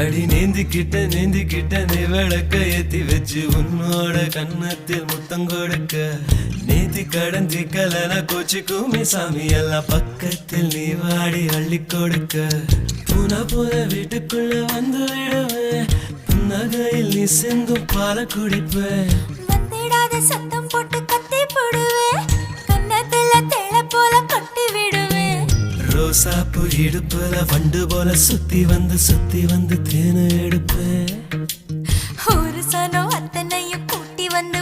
அடி நீந்திக்கிட்ட நீ விளக்க ஏத்தி வச்சு உன்னோட கன்னத்தில் முத்தம் கொடுக்க நீதி கடந்தி கலன கோச்சிக்குமே சாமி எல்லாம் பக்கத்தில் நீ வாடி அள்ளி கொடுக்க பூனா போல வீட்டுக்குள்ள வந்து விடுவேன் புன்னகையில் நீ சிந்தும் பால குடிப்பேன் வந்திடாத சத்தம் போட்டு கத்தி போடுவேன் கன்னத்துல தேள போல கட்டி விடுவேன் ரோசாப்பு இடுப்புல வண்டு போல சுத்தி வந்து தேனை எடுப்பேன் ஒரு சனம் அத்தனையும் கூட்டி வந்து